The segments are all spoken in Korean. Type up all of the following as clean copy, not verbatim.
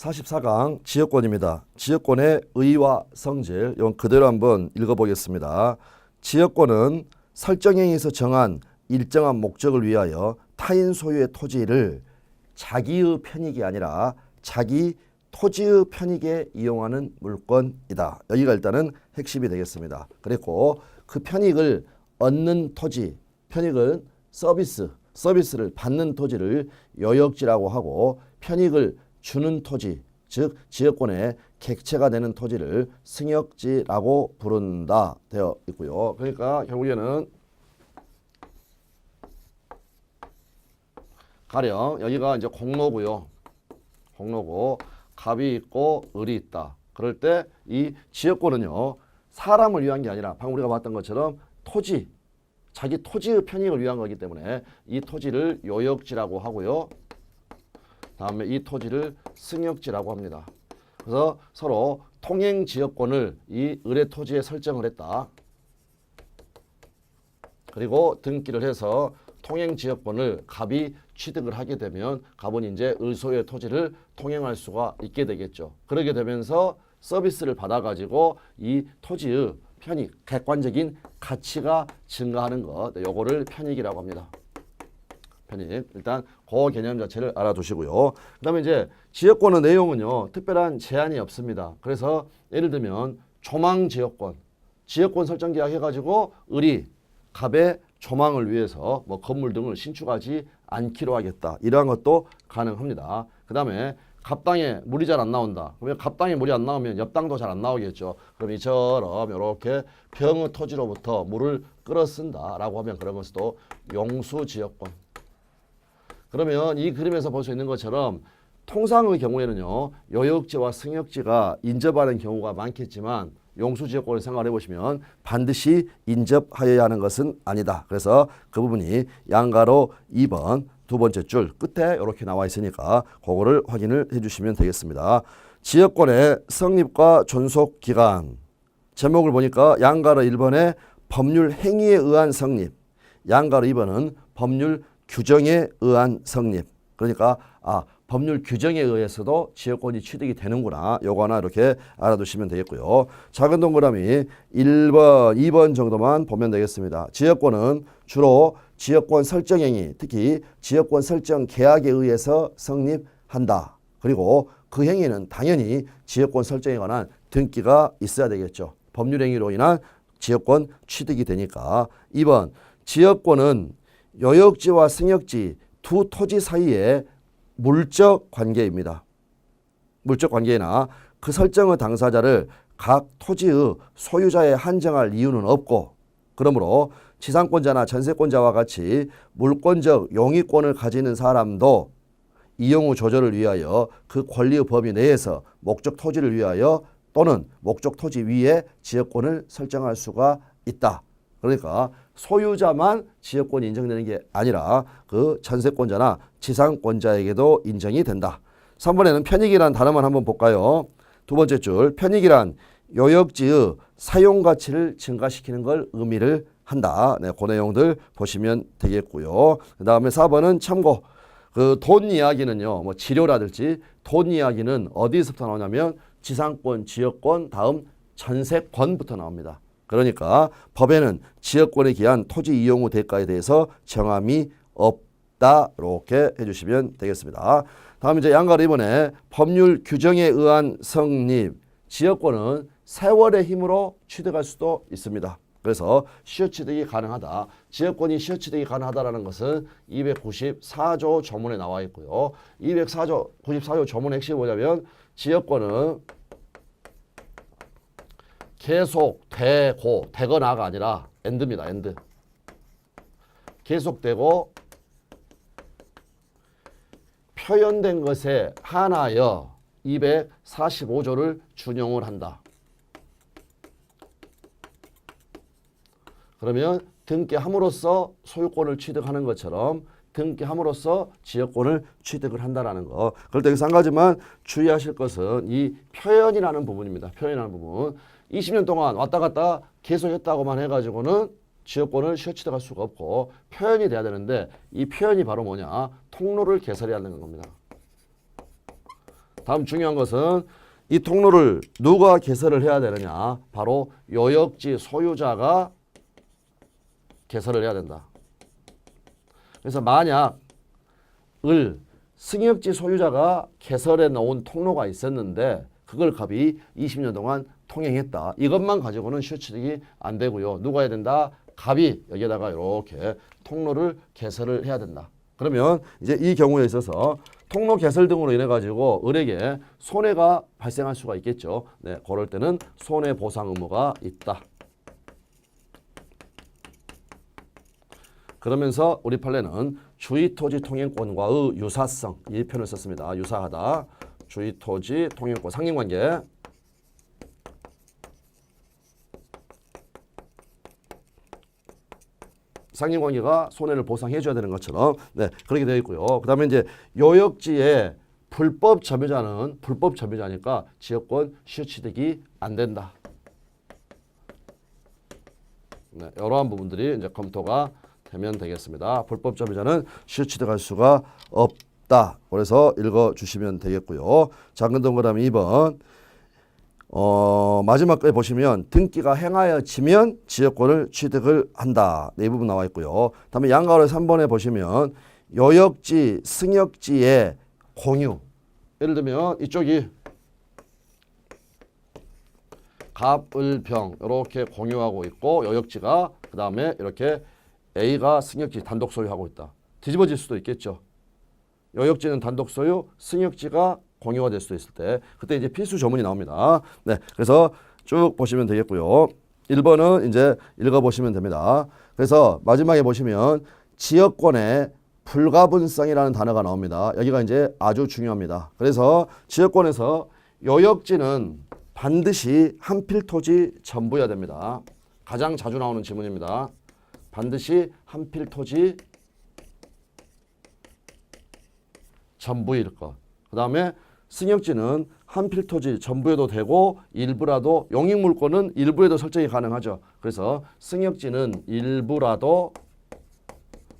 44강 지역권입니다. 지역권의 의의와 성질, 이건 그대로 한번 읽어보겠습니다. 지역권은 설정행위에서 정한 일정한 목적을 위하여 타인 소유의 토지를 자기의 편익이 아니라 자기 토지의 편익에 이용하는 물건이다. 여기가 일단은 핵심이 되겠습니다. 그리고 그 편익을 얻는 토지, 편익은 서비스를 받는 토지를 요역지라고 하고 편익을 주는 토지, 즉 지역권의 객체가 되는 토지를 승역지라고 부른다 되어 있고요. 그러니까 결국에는 가령 여기가 이제 공로고요. 공로고 갑이 있고 을이 있다. 그럴 때 이 지역권은요. 사람을 위한 게 아니라 방금 우리가 봤던 것처럼 토지, 자기 토지의 편익을 위한 거기 때문에 이 토지를 요역지라고 하고요. 다음에 이 토지를 승역지라고 합니다. 그래서 서로 통행 지역권을 이 을의 토지에 설정을 했다. 그리고 등기를 해서 통행 지역권을 갑이 취득을 하게 되면 갑은 이제 을 소유의 토지를 통행할 수가 있게 되겠죠. 그러게 되면서 서비스를 받아가지고 이 토지의 편익, 객관적인 가치가 증가하는 것, 요거를 편익이라고 합니다. 편익. 일단 그 개념 자체를 알아두시고요. 그 다음에 이제 지역권의 내용은요. 특별한 제한이 없습니다. 그래서 예를 들면 조망지역권, 지역권 설정 계약 해가지고 을이 갑의 조망을 위해서 뭐 건물 등을 신축하지 않기로 하겠다. 이러한 것도 가능합니다. 그 다음에 갑 땅에 물이 잘 안 나온다. 그러면 갑 땅에 물이 안 나오면 옆 땅도 잘 안 나오겠죠. 그럼 이처럼 이렇게 병의 토지로부터 물을 끌어 쓴다라고 하면 그런 것도 용수지역권. 그러면 이 그림에서 볼 수 있는 것처럼 통상의 경우에는요. 요역지와 승역지가 인접하는 경우가 많겠지만 용수지역권을 생각해 보시면 반드시 인접하여야 하는 것은 아니다. 그래서 그 부분이 양가로 2번 두 번째 줄 끝에 이렇게 나와 있으니까 그거를 확인을 해주시면 되겠습니다. 지역권의 성립과 존속 기간 제목을 보니까 양가로 1번에 법률 행위에 의한 성립, 양가로 2번은 법률 규정에 의한 성립. 그러니까 법률 규정에 의해서도 지역권이 취득이 되는구나. 요거 하나 이렇게 알아두시면 되겠고요. 작은 동그라미 1번, 2번 정도만 보면 되겠습니다. 지역권은 주로 지역권 설정행위, 특히 지역권 설정 계약에 의해서 성립한다. 그리고 그 행위는 당연히 지역권 설정에 관한 등기가 있어야 되겠죠. 법률 행위로 인한 지역권 취득이 되니까. 2번, 지역권은 요역지와 승역지 두 토지 사이에 물적 관계입니다. 물적 관계나 그 설정의 당사자를 각 토지의 소유자에 한정할 이유는 없고 그러므로 지상권자나 전세권자와 같이 물권적 용의권을 가지는 사람도 이용 후 조절을 위하여 그 권리의 범위 내에서 목적 토지를 위하여 또는 목적 토지 위에 지역권을 설정할 수가 있다. 그러니까 소유자만 지역권이 인정되는 게 아니라 그 전세권자나 지상권자에게도 인정이 된다. 3번에는 편익이란 단어만 한번 볼까요? 두 번째 줄 편익이란 요역지의 사용가치를 증가시키는 걸 의미를 한다. 네, 그 내용들 보시면 되겠고요. 그 다음에 4번은 참고 그 돈 이야기는요. 뭐 지료라든지 돈 이야기는 어디서부터 나오냐면 지상권, 지역권, 다음 전세권부터 나옵니다. 그러니까 법에는 지역권에 기한 토지 이용 후 대가에 대해서 정함이 없다. 이렇게 해주시면 되겠습니다. 다음 이제 양가로 이번에 법률 규정에 의한 성립. 지역권은 세월의 힘으로 취득할 수도 있습니다. 그래서 시효취득이 가능하다. 지역권이 시효취득이 가능하다라는 것은 294조 조문에 나와 있고요. 94조 조문의 핵심이 뭐냐면 지역권은 계속 되고 되거나가 아니라 엔드입니다. 엔드. 계속되고 표현된 것에 한하여 245조를 준용을 한다. 그러면 등기함으로써 소유권을 취득하는 것처럼 등기함으로써 지역권을 취득을 한다는 거. 그럴 때 여기서 한 가지만 주의하실 것은 이 표현이라는 부분입니다. 표현이라는 부분. 20년 동안 왔다 갔다 계속했다고만 해가지고는 지역권을 취득할 수가 없고 표현이 돼야 되는데 이 표현이 바로 뭐냐? 통로를 개설해야 하는 겁니다. 다음 중요한 것은 이 통로를 누가 개설을 해야 되느냐. 바로 요역지 소유자가 개설을 해야 된다. 그래서 만약 승역지 소유자가 개설해 놓은 통로가 있었는데 그걸 갑이 20년 동안 통행했다. 이것만 가지고는 시효취득이 안 되고요. 누가 해야 된다? 갑이 여기에다가 이렇게 통로를 개설을 해야 된다. 그러면 이제 이 경우에 있어서 통로 개설 등으로 인해 가지고 을에게 손해가 발생할 수가 있겠죠. 네, 그럴 때는 손해보상 의무가 있다. 그러면서 우리 판례는 주의토지 통행권과의 유사성, 이 표현을 썼습니다. 유사하다. 주의토지 통행권 상린관계. 상린관계가 손해를 보상해줘야 되는 것처럼 네 그렇게 되어 있고요. 그 다음에 이제 요역지의 불법 점유자는 불법 점유자니까 지역권 시효취득이 안 된다. 네, 이러한 부분들이 이제 검토가 되면 되겠습니다. 불법 점유자는 시효취득할 수가 없다. 그래서 읽어주시면 되겠고요. 작은 동그라미 2번. 마지막 게 보시면 등기가 행하여지면 지역권을 취득을 한다. 네, 이 부분 나와 있고요. 다음에 양가로 3번에 보시면 요역지, 승역지의 공유. 예를 들면 이쪽이 갑을병 이렇게 공유하고 있고 요역지가 그 다음에 이렇게 A가 승역지 단독 소유하고 있다. 뒤집어질 수도 있겠죠. 요역지는 단독 소유, 승역지가 공유가 될 수도 있을 때 그때 이제 필수 조문이 나옵니다. 네, 그래서 쭉 보시면 되겠고요. 1번은 이제 읽어보시면 됩니다. 그래서 마지막에 보시면 지역권의 불가분성이라는 단어가 나옵니다. 여기가 이제 아주 중요합니다. 그래서 지역권에서 요역지는 반드시 한필 토지 전부여야 됩니다. 가장 자주 나오는 지문입니다. 반드시 한필 토지 전부일 것. 그 다음에 승역지는 한필 토지 전부에도 되고 일부라도 용익물권은 일부에도 설정이 가능하죠. 그래서 승역지는 일부라도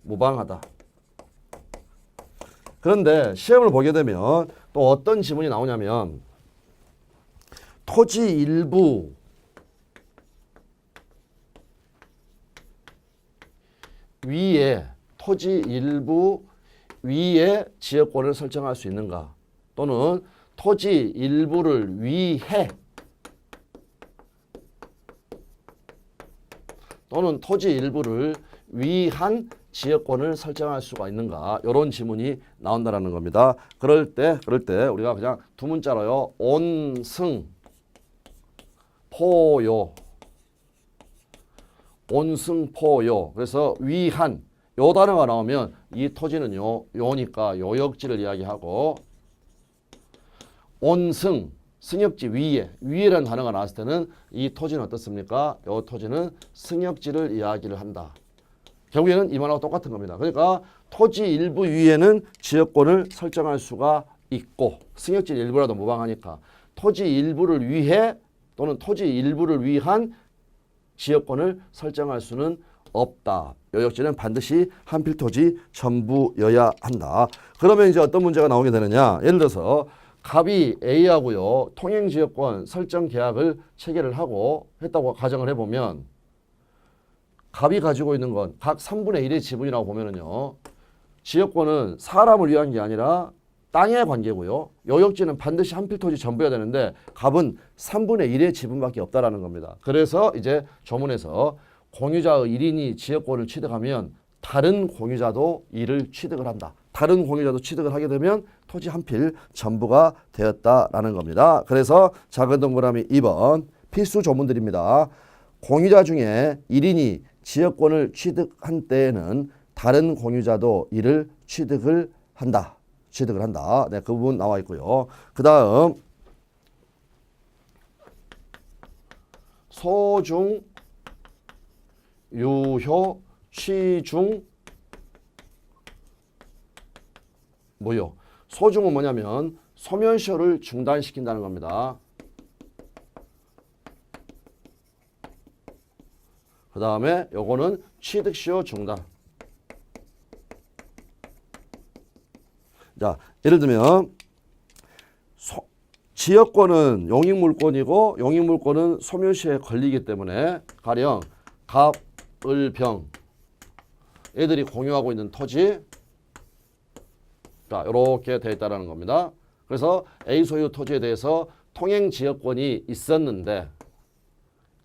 무방하다. 그런데 시험을 보게 되면 또 어떤 지문이 나오냐면 토지 일부 위에 토지 일부 위에 지역권을 설정할 수 있는가 또는 토지 일부를 위해 또는 토지 일부를 위한 지역권을 설정할 수가 있는가 이런 지문이 나온다라는 겁니다. 그럴 때 우리가 그냥 두 문자로요. 온승 포요 온승포요. 그래서 위한 요 단어가 나오면 이 토지는요. 요니까 요역지를 이야기하고 온승 승역지 위에라는 단어가 나왔을 때는 이 토지는 어떻습니까? 요 토지는 승역지를 이야기를 한다. 결국에는 이 말하고 똑같은 겁니다. 그러니까 토지 일부 위에는 지역권을 설정할 수가 있고 승역지 일부라도 무방하니까 토지 일부를 위해 또는 토지 일부를 위한 지역권을 설정할 수는 없다. 요역지는 반드시 한필 토지 전부여야 한다. 그러면 이제 어떤 문제가 나오게 되느냐. 예를 들어서 갑이 A하고요. 통행지역권 설정 계약을 체결을 하고 했다고 가정을 해보면 갑이 가지고 있는 건 각 3분의 1의 지분이라고 보면은요. 지역권은 사람을 위한 게 아니라 땅의 관계고요. 요역지는 반드시 한필 토지 전부여야 되는데 갑은 3분의 1의 지분밖에 없다라는 겁니다. 그래서 이제 조문에서 공유자의 1인이 지역권을 취득하면 다른 공유자도 이를 취득을 한다. 다른 공유자도 취득을 하게 되면 토지 한필 전부가 되었다라는 겁니다. 그래서 작은 동그라미 2번 필수 조문들입니다. 공유자 중에 1인이 지역권을 취득한 때에는 다른 공유자도 이를 취득을 한다. 네, 그 부분 나와 있고요. 그 다음 소중, 유효, 취중, 무효. 소중은 뭐냐면 소멸시효를 중단시킨다는 겁니다. 그 다음에 요거는 취득시효 중단. 자, 예를 들면 지역권은 용익물권이고 용익물권은 소멸시효에 걸리기 때문에 가령 갑, 을, 병 애들이 공유하고 있는 토지 자 이렇게 되어 있다는 겁니다. 그래서 A 소유 토지에 대해서 통행지역권이 있었는데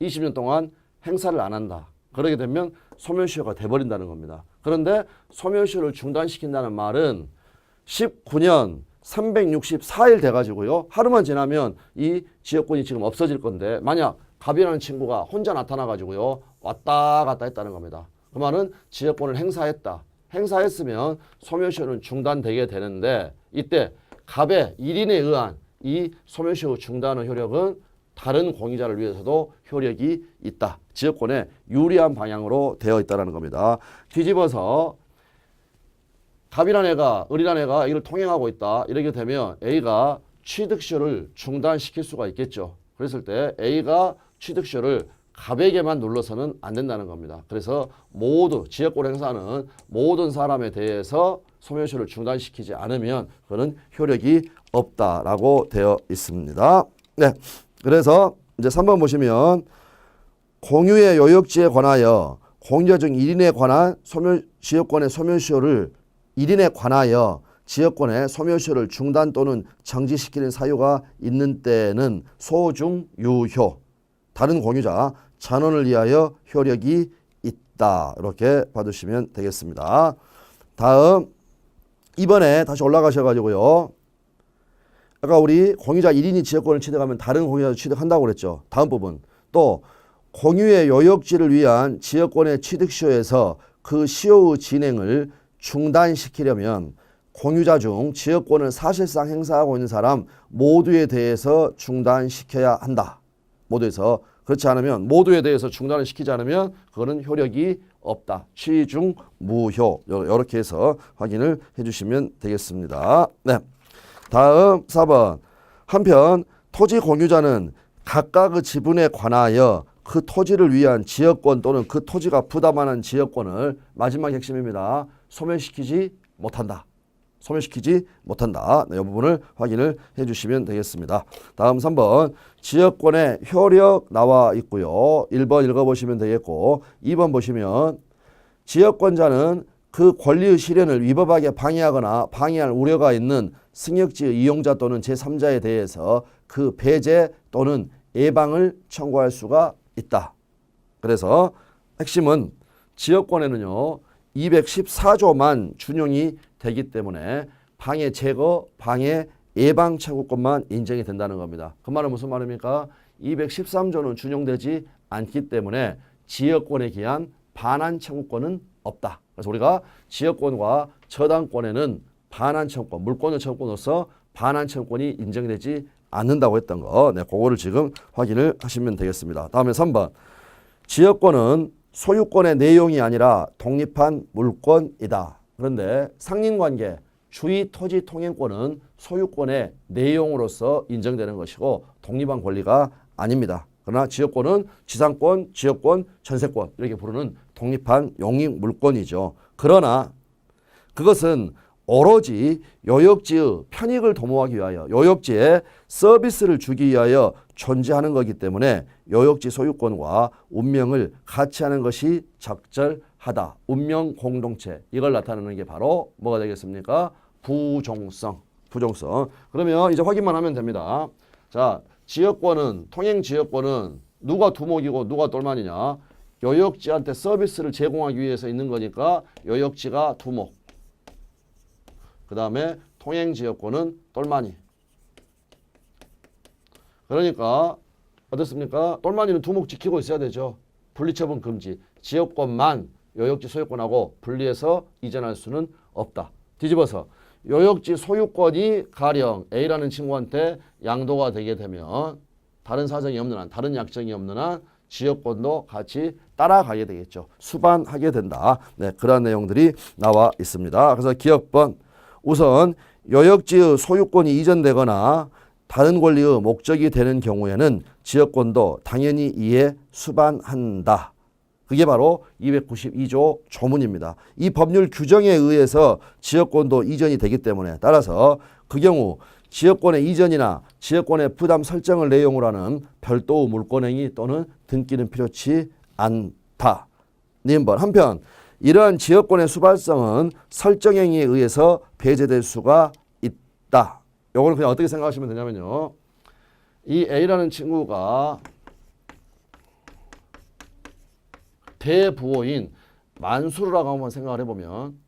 20년 동안 행사를 안 한다. 그러게 되면 소멸시효가 돼버린다는 겁니다. 그런데 소멸시효를 중단시킨다는 말은 19년 364일 돼가지고요. 하루만 지나면 이 지역권이 지금 없어질 건데 만약 갑이라는 친구가 혼자 나타나가지고요. 왔다 갔다 했다는 겁니다. 그 말은 지역권을 행사했다. 행사했으면 소멸시효는 중단되게 되는데 이때 갑의 1인에 의한 이 소멸시효 중단의 효력은 다른 공유자를 위해서도 효력이 있다. 지역권에 유리한 방향으로 되어 있다는 겁니다. 뒤집어서 갑이란 애가 을이란 애가 이걸 통행하고 있다. 이렇게 되면 A가 취득시효를 중단시킬 수가 있겠죠. 그랬을 때 A가 취득시효를 갑에게만 눌러서는 안 된다는 겁니다. 그래서 모두 지역권 행사는 모든 사람에 대해서 소멸시효를 중단시키지 않으면 그는 효력이 없다라고 되어 있습니다. 네, 그래서 이제 3번 보시면 공유의 요역지에 관하여 공유자 중 1인에 관한 지역권의 소멸시효를 1인에 관하여 지역권의 소멸시효를 중단 또는 정지시키는 사유가 있는 때는 소중유효 다른 공유자 전원을 위하여 효력이 있다. 이렇게 봐주시면 되겠습니다. 다음 이번에 다시 올라가셔가지고요. 아까 우리 공유자 1인이 지역권을 취득하면 다른 공유자도 취득한다고 그랬죠. 다음 부분 또 공유의 요역지를 위한 지역권의 취득시효에서 그 시효의 진행을 중단시키려면 공유자 중 지역권을 사실상 행사하고 있는 사람 모두에 대해서 중단시켜야 한다. 모두에서 그렇지 않으면 모두에 대해서 중단을 시키지 않으면 그거는 효력이 없다. 취중 무효. 이렇게 해서 확인을 해주시면 되겠습니다. 네. 다음 4번. 한편 토지 공유자는 각각의 지분에 관하여 그 토지를 위한 지역권 또는 그 토지가 부담하는 지역권을 마지막 핵심입니다. 소멸시키지 못한다. 소멸시키지 못한다. 네, 이 부분을 확인을 해주시면 되겠습니다. 다음 3번 지역권의 효력 나와 있고요. 1번 읽어보시면 되겠고 2번 보시면 지역권자는 그 권리의 실현을 위법하게 방해하거나 방해할 우려가 있는 승역지의 이용자 또는 제3자에 대해서 그 배제 또는 예방을 청구할 수가 있다. 그래서 핵심은 지역권에는요. 214조만 준용이 되기 때문에 방해 제거, 방해 예방 청구권만 인정이 된다는 겁니다. 그 말은 무슨 말입니까? 213조는 준용되지 않기 때문에 지역권에 기한 반환 청구권은 없다. 그래서 우리가 지역권과 저당권에는 반환 청구권, 물권의 청구권으로서 반환 청구권이 인정되지 않는다고 했던 거. 네, 그거를 지금 확인을 하시면 되겠습니다. 다음에 3번. 지역권은 소유권의 내용이 아니라 독립한 물권이다. 그런데 상린관계, 주의 토지 통행권은 소유권의 내용으로서 인정되는 것이고 독립한 권리가 아닙니다. 그러나 지역권은 지상권, 지역권, 전세권 이렇게 부르는 독립한 용익 물권이죠. 그러나 그것은 오로지 요역지의 편익을 도모하기 위하여 요역지에 서비스를 주기 위하여 존재하는 것이기 때문에 요역지 소유권과 운명을 같이 하는 것이 적절하다. 운명 공동체 이걸 나타내는 게 바로 뭐가 되겠습니까? 부종성. 부종성. 그러면 이제 확인만 하면 됩니다. 자, 지역권은 통행 지역권은 누가 두목이고 누가 똘만이냐? 요역지한테 서비스를 제공하기 위해서 있는 거니까 요역지가 두목. 그 다음에 통행지역권은 똘마니. 그러니까 어떻습니까? 똘마니는 두목 지키고 있어야 되죠. 분리처분 금지. 지역권만 요역지 소유권하고 분리해서 이전할 수는 없다. 뒤집어서 요역지 소유권이 가령 A라는 친구한테 양도가 되게 되면 다른 사정이 없는 한, 다른 약정이 없는 한 지역권도 같이 따라가게 되겠죠. 수반하게 된다. 네, 그런 내용들이 나와 있습니다. 그래서 기억번. 우선 요역지의 소유권이 이전되거나 다른 권리의 목적이 되는 경우에는 지역권도 당연히 이에 수반한다. 그게 바로 292조 조문입니다. 이 법률 규정에 의해서 지역권도 이전이 되기 때문에 따라서 그 경우 지역권의 이전이나 지역권의 부담 설정을 내용으로 하는 별도 물권행위 또는 등기는 필요치 않다. 니은번 한편 이러한 지역권의 수발성은 설정행위에 의해서 배제될 수가 있다. 요거는 그냥 어떻게 생각하시면 되냐면요. 이 A라는 친구가 대부호인 만수르라고 한번 생각을 해보면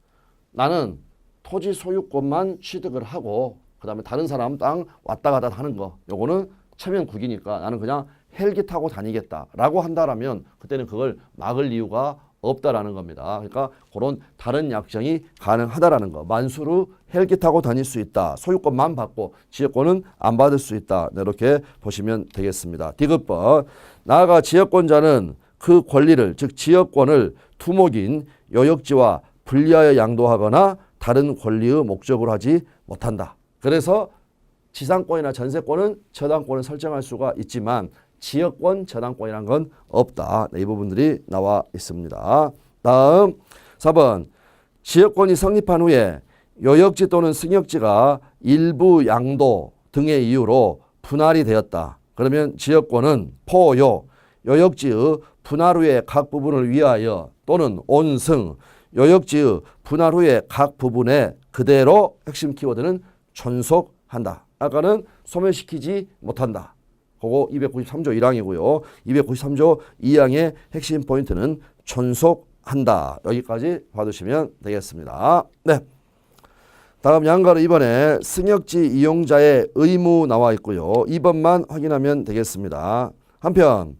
나는 토지 소유권만 취득을 하고 그 다음에 다른 사람 땅 왔다 갔다 하는 거 요거는 체면국이니까 나는 그냥 헬기 타고 다니겠다라고 한다라면 그때는 그걸 막을 이유가 없다라는 겁니다. 그러니까 그런 다른 약정이 가능하다라는 거. 만수르 헬기 타고 다닐 수 있다. 소유권만 받고 지역권은 안 받을 수 있다. 이렇게 보시면 되겠습니다. 디귿번 나아가 지역권자는 그 권리를 즉 지역권을 투목인 요역지와 분리하여 양도하거나 다른 권리의 목적으로 하지 못한다. 그래서 지상권이나 전세권은 저당권을 설정할 수가 있지만 지역권 저당권이란 건 없다. 이 부분들이 나와 있습니다. 다음 4번 지역권이 성립한 후에 요역지 또는 승역지가 일부 양도 등의 이유로 분할이 되었다. 그러면 지역권은 포요 요역지의 분할 후에 각 부분을 위하여 또는 온승 요역지의 분할 후에 각 부분에 그대로 핵심 키워드는 존속한다. 아까는 소멸시키지 못한다. 그거 293조 1항이고요. 293조 2항의 핵심 포인트는 존속한다. 여기까지 봐두시면 되겠습니다. 네. 다음 양가로 2번에 승역지 이용자의 의무 나와 있고요. 2번만 확인하면 되겠습니다. 한편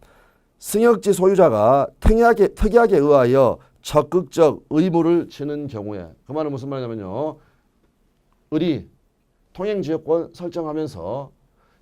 승역지 소유자가 특약에 의하여 적극적 의무를 지는 경우에 그 말은 무슨 말이냐면요. 을이 통행지역권 설정하면서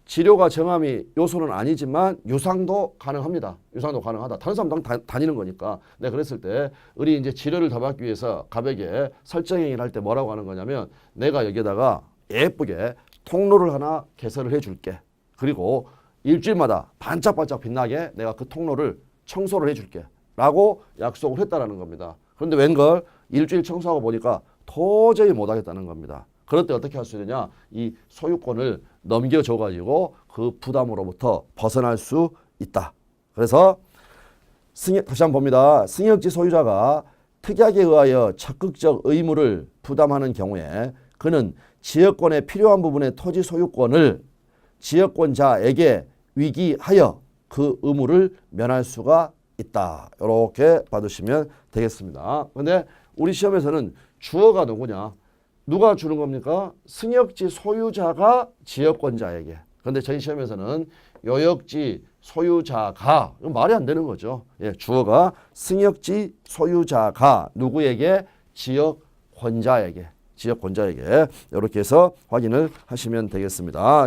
지료가 정함이 요소는 아니지만 유상도 가능합니다. 유상도 가능하다. 다른 사람 다니는 거니까. 네, 그랬을 때 을이 이제 지료를 더 받기 위해서 갑에게 설정행위를 할 때 뭐라고 하는 거냐면 내가 여기에다가 예쁘게 통로를 하나 개설을 해줄게. 그리고 일주일마다 반짝반짝 빛나게 내가 그 통로를 청소를 해줄게. 라고 약속을 했다라는 겁니다. 그런데 웬걸 일주일 청소하고 보니까 도저히 못하겠다는 겁니다. 그럴 때 어떻게 할 수 있느냐? 이 소유권을 넘겨줘가지고 그 부담으로부터 벗어날 수 있다. 그래서 다시 한번 봅니다. 승역지 소유자가 특약에 의하여 적극적 의무를 부담하는 경우에 그는 지역권에 필요한 부분의 토지 소유권을 지역권자에게 위기하여 그 의무를 면할 수가 있다. 이렇게 봐두시면 되겠습니다. 근데 우리 시험에서는 주어가 누구냐? 누가 주는 겁니까? 승역지 소유자가 지역권자에게. 그런데 저희 시험에서는 요역지 소유자가 말이 안 되는 거죠. 예, 주어가 승역지 소유자가 누구에게? 지역권자에게. 이렇게 해서 확인을 하시면 되겠습니다.